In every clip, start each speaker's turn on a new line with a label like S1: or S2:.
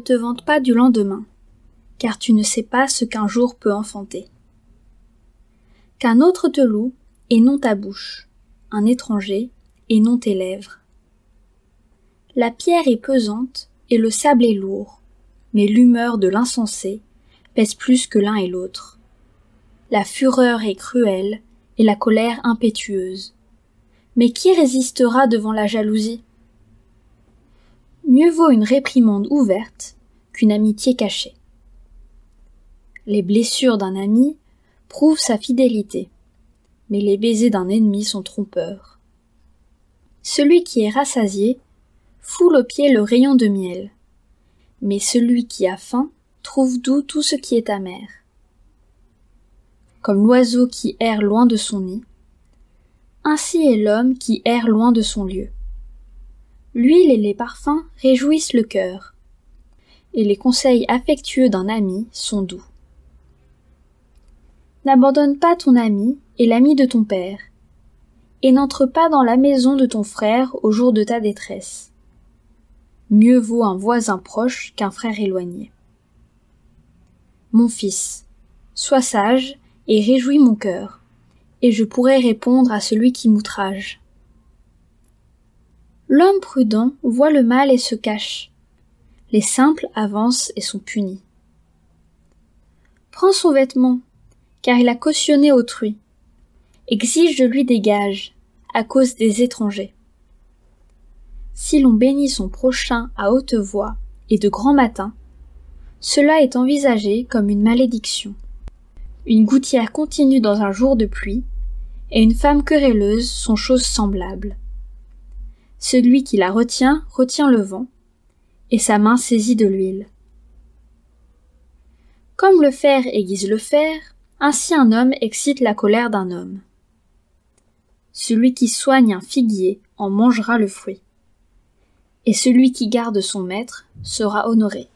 S1: te vante pas du lendemain, car tu ne sais pas ce qu'un jour peut enfanter. Qu'un autre te loue, et non ta bouche, un étranger, et non tes lèvres. La pierre est pesante, et le sable est lourd, mais l'humeur de l'insensé pèse plus que l'un et l'autre. La fureur est cruelle, et la colère impétueuse. Mais qui résistera devant la jalousie? Mieux vaut une réprimande ouverte qu'une amitié cachée. Les blessures d'un ami prouvent sa fidélité, mais les baisers d'un ennemi sont trompeurs. Celui qui est rassasié foule aux pieds le rayon de miel, mais celui qui a faim trouve doux tout ce qui est amer. Comme l'oiseau qui erre loin de son nid, ainsi est l'homme qui erre loin de son lieu. L'huile et les parfums réjouissent le cœur, et les conseils affectueux d'un ami sont doux. N'abandonne pas ton ami et l'ami de ton père, et n'entre pas dans la maison de ton frère au jour de ta détresse. Mieux vaut un voisin proche qu'un frère éloigné. Mon fils, sois sage et réjouis mon cœur, et je pourrai répondre à celui qui m'outrage. L'homme prudent voit le mal et se cache. Les simples avancent et sont punis. Prends son vêtement, car il a cautionné autrui. Exige de lui des gages, à cause des étrangers. Si l'on bénit son prochain à haute voix et de grand matin, cela est envisagé comme une malédiction. Une gouttière continue dans un jour de pluie, et une femme querelleuse sont choses semblables. Celui qui la retient le vent, et sa main saisit de l'huile. Comme le fer aiguise le fer, ainsi un homme excite la colère d'un homme. Celui qui soigne un figuier en mangera le fruit, et celui qui garde son maître sera honoré.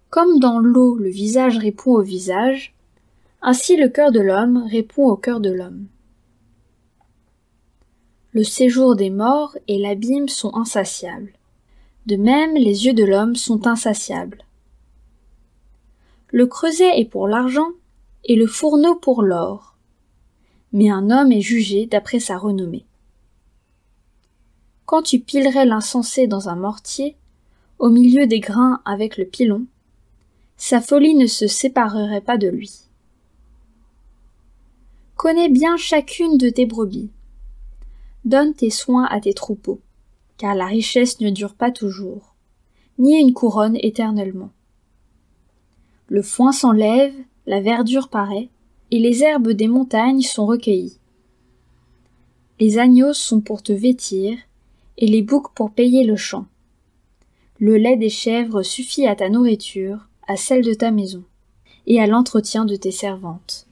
S1: Comme dans l'eau le visage répond au visage, ainsi le cœur de l'homme répond au cœur de l'homme. Le séjour des morts et l'abîme sont insatiables. De même, les yeux de l'homme sont insatiables. Le creuset est pour l'argent et le fourneau pour l'or. Mais un homme est jugé d'après sa renommée. Quand tu pilerais l'insensé dans un mortier, au milieu des grains avec le pilon, sa folie ne se séparerait pas de lui. Connais bien chacune de tes brebis. Donne tes soins à tes troupeaux, car la richesse ne dure pas toujours, ni une couronne éternellement. Le foin s'enlève, la verdure paraît, et les herbes des montagnes sont recueillies. Les agneaux sont pour te vêtir, et les boucs pour payer le champ. Le lait des chèvres suffit à ta nourriture, à celle de ta maison, et à l'entretien de tes servantes.